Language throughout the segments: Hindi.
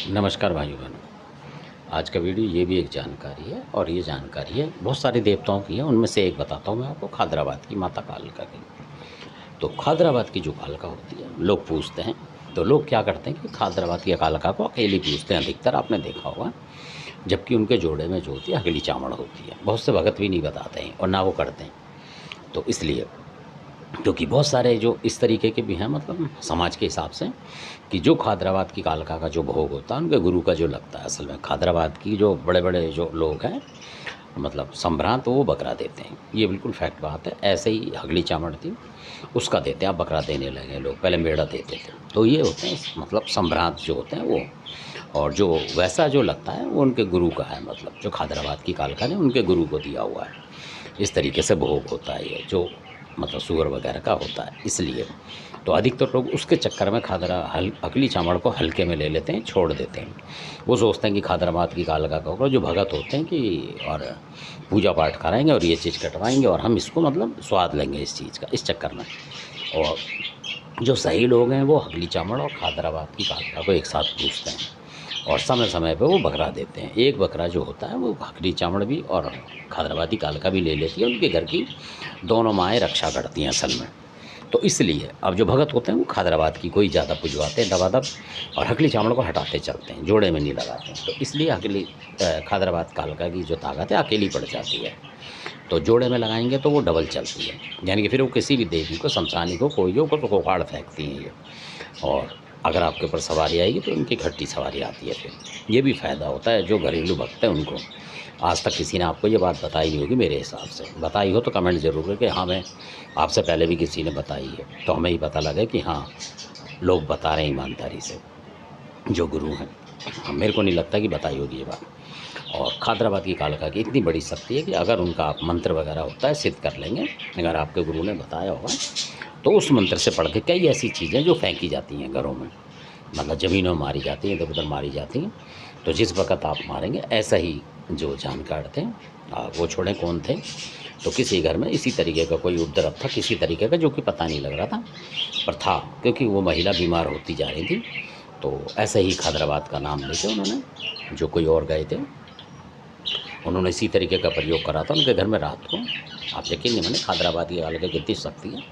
नमस्कार भाइयों बहनों। आज का वीडियो ये भी एक जानकारी है और ये जानकारी है बहुत सारे देवताओं की है। उनमें से एक बताता हूँ मैं आपको, खादराबाद की माता कालिका की। तो खादराबाद की जो कालिका होती है, लोग पूजते हैं। तो लोग क्या करते हैं कि खादराबाद की कालिका को अकेली पूजते हैं, अधिकतर आपने देखा होगा। जबकि उनके जोड़े में जो होती है अकेली चावड़ होती है। बहुत से भगत भी नहीं बताते हैं और ना वो करते हैं। तो इसलिए, क्योंकि बहुत सारे जो इस तरीके के भी हैं, मतलब समाज के हिसाब से, कि जो खादराबाद की कालिका का जो भोग होता है उनके गुरु का जो लगता है, असल में खादराबाद की जो बड़े बड़े जो लोग हैं, मतलब संभ्रांत, वो बकरा देते हैं। ये बिल्कुल फैक्ट बात है। ऐसे ही हगली चामड़ थी, उसका देते हैं, अब बकरा देने लगे लोग, पहले मेढ़ा देते थे। तो ये होते हैं मतलब संभ्रांत जो होते हैं वो। और जो वैसा जो लगता है वो उनके गुरु का है, मतलब जो खादराबाद की कालिका ने उनके गुरु को दिया हुआ है। इस तरीके से भोग होता है ये, जो मतलब शुगर वगैरह का होता है। इसलिए तो अधिकतर लोग उसके चक्कर में अगली चावड़ को हल्के में ले लेते हैं, छोड़ देते हैं। वो सोचते हैं कि खादराबाद की कालिका का होगा, जो भगत होते हैं कि और पूजा पाठ कराएंगे और ये चीज़ कटवाएंगे और हम इसको मतलब स्वाद लेंगे इस चीज़ का, इस चक्कर में। और जो सही लोग हैं वो हगली चावड़ और खादराबाद की कालिका को एक साथ पूजते हैं और समय समय पे वो बकरा देते हैं। एक बकरा जो होता है वो हगली चावड़ भी और खादराबादी कालिका भी ले लेती है। उनके घर की दोनों माएँ रक्षा करती हैं असल में। तो इसलिए अब जो भगत होते हैं वो खादराबाद की कोई ज़्यादा पुजवाते हैं दबादब, और हकली चावड़ को हटाते चलते हैं, जोड़े में नहीं लगाते हैं। तो इसलिए खादराबाद कालिका की जो ताकत है अकेली पड़ जाती है। तो जोड़े में लगाएंगे तो वो डबल चलती है, यानी कि फिर वो किसी भी देवी को, शमशानी को, कोई हो को उखाड़ फेंकती हैं ये। और अगर आपके ऊपर सवारी आएगी तो उनकी घट्टी सवारी आती है। फिर ये भी फ़ायदा होता है जो घरेलू भक्त हैं उनको। आज तक किसी ने आपको ये बात बताई नहीं होगी, मेरे हिसाब से बताई हो तो कमेंट ज़रूर करें कि हाँ, मैं आपसे पहले भी किसी ने बताई है, तो हमें ही पता लगे कि हाँ, लोग बता रहे हैं ईमानदारी से, जो गुरु हैं। मेरे को नहीं लगता कि बताई होगी ये बात। और खादराबाद की कालिका की इतनी बड़ी शक्ति है कि अगर उनका आप मंत्र वगैरह होता है सिद्ध कर लेंगे, अगर आपके गुरु ने बताया होगा, तो उस मंत्र से पढ़ के कई ऐसी चीज़ें जो फेंकी जाती हैं घरों में, मतलब ज़मीनों में मारी जाती हैं, इधर उधर मारी जाती हैं। तो जिस वक़्त आप मारेंगे, ऐसा ही जो जानकार थे, वो छोड़ें कौन थे, तो किसी घर में इसी तरीके का कोई उपद्रव था, किसी तरीके का, जो कि पता नहीं लग रहा था, पर था, क्योंकि वो महिला बीमार होती जा रही थी। तो ऐसे ही खादराबाद का नाम लेके उन्होंने, जो कोई और गए थे, उन्होंने इसी तरीके का प्रयोग करा था उनके घर में रात को। आप यकीन नहीं माने, खादराबाद की कालिका की इतनी शक्ति है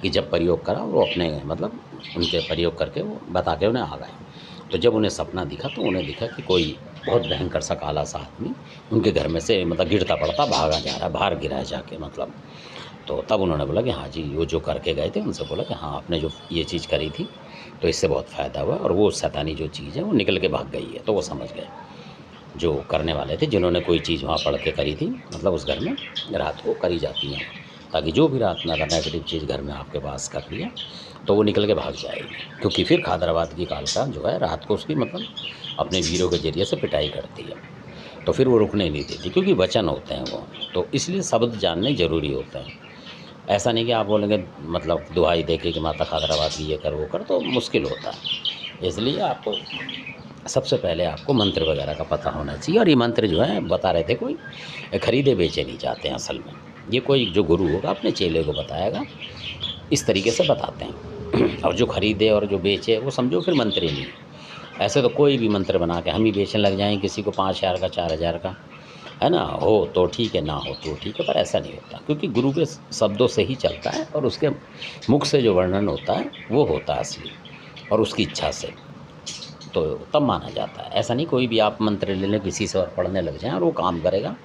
कि जब प्रयोग करा वो अपने मतलब उनके प्रयोग करके वो बता के उन्हें आ गए। तो जब उन्हें सपना दिखा तो उन्हें दिखा कि कोई बहुत भयंकर सा काला सा आदमी उनके घर में से मतलब गिरता पड़ता भागा जा रहा है, बाहर गिरा है जाके, मतलब। तो तब उन्होंने बोला कि हाँ जी, वो जो करके गए थे उनसे बोला कि हाँ, आपने जो ये चीज़ करी थी तो इससे बहुत फ़ायदा हुआ, और वो शैतानी जो चीज़ है वो निकल के भाग गई है। तो वो समझ गए जो करने वाले थे, जिन्होंने कोई चीज़ वहाँ पढ़ के करी थी, मतलब उस घर में रात को करी जाती हैं, ताकि जो भी रात में अगर नेगेटिव चीज़ घर में आपके पास कर रही है तो वो निकल के भाग जाएगी। क्योंकि फिर खादराबाद की कालिका जो है रात को उसकी मतलब अपने वीरों के ज़रिए से पिटाई करती है, तो फिर वो रुकने नहीं देती, क्योंकि वचन होते हैं वो। तो इसलिए शब्द जानने ज़रूरी होते हैं। ऐसा नहीं कि आप बोलेंगे मतलब दुहाई दे के कि माता खादराबाद की ये कर वो कर, तो मुश्किल होता है। इसलिए आपको सबसे पहले आपको मंत्र वगैरह का पता होना चाहिए। और ये मंत्र जो है बता रहे थे, कोई खरीदे बेचे नहीं जाते हैं असल में। ये कोई जो गुरु होगा अपने चेले को बताएगा, इस तरीके से बताते हैं। और जो खरीदे और जो बेचे वो समझो फिर मंत्र ही नहीं है। ऐसे तो कोई भी मंत्र बना के हम ही बेचने लग जाएँ, किसी को 5,000 का, 4,000 का, है ना, हो तो ठीक है, ना हो तो ठीक है, पर ऐसा नहीं होता, क्योंकि गुरु के शब्दों से ही चलता है और उसके मुख से जो वर्णन होता है वो होता है असली, और उसकी इच्छा से, तो तब माना जाता है। ऐसा नहीं कोई भी आप मंत्र ले लें किसी से और पढ़ने लग जाएं और वो काम करेगा,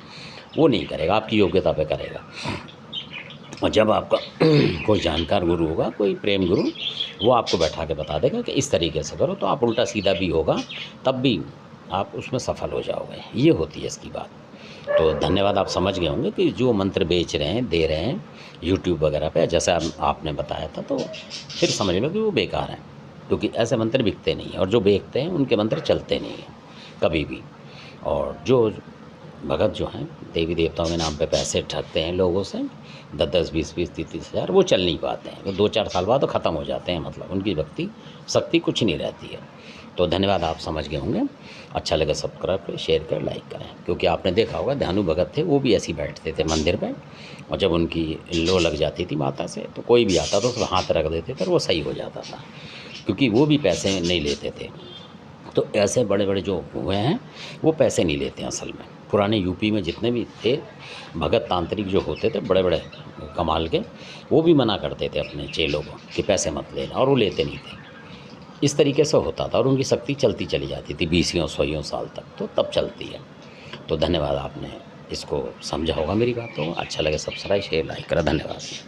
वो नहीं करेगा, आपकी योग्यता पे करेगा। और जब आपका कोई जानकार गुरु होगा, कोई प्रेम गुरु, वो आपको बैठा के बता देगा कि इस तरीके से करो, तो आप उल्टा सीधा भी होगा तब भी आप उसमें सफल हो जाओगे। ये होती है इसकी बात। तो धन्यवाद, आप समझ गए होंगे कि जो मंत्र बेच रहे हैं, दे रहे हैं यूट्यूब वगैरह पे, जैसे आपने बताया था, तो फिर समझ लो कि वो बेकार हैं, क्योंकि ऐसे मंत्र बिकते नहीं हैं, और जो बेचते हैं उनके मंत्र चलते नहीं हैं कभी भी। और जो भगत जो हैं देवी देवताओं के नाम पे पैसे ठगते हैं लोगों से, 10-10, 20-20, 30-30 हज़ार, वो चल नहीं पाते हैं। वो 2-4 साल बाद तो ख़त्म हो जाते हैं, मतलब उनकी भक्ति शक्ति कुछ नहीं रहती है। तो धन्यवाद, आप समझ गए होंगे। अच्छा लगे सब्सक्राइब करें, शेयर करें, लाइक करें। क्योंकि आपने देखा होगा ध्यानु भगत थे, वो भी ऐसे ही बैठते थे मंदिर पे, और जब उनकी लो लग जाती थी माता से तो कोई भी आता तो उस पर हाथ रख देते थे और वो सही हो जाता था, क्योंकि वो भी पैसे नहीं लेते थे। तो ऐसे बड़े बड़े जो हुए हैं वो पैसे नहीं लेते हैं असल में। पुराने यूपी में जितने भी थे भगत तांत्रिक जो होते थे बड़े बड़े कमाल के, वो भी मना करते थे अपने चेलों को कि पैसे मत लेना, और वो लेते नहीं थे। इस तरीके से होता था और उनकी शक्ति चलती चली जाती थी 20 साल तक, तो तब चलती है। तो धन्यवाद, आपने इसको समझा होगा मेरी बातों को। अच्छा लगे सब्सक्राइब शेयर लाइक करा। धन्यवाद।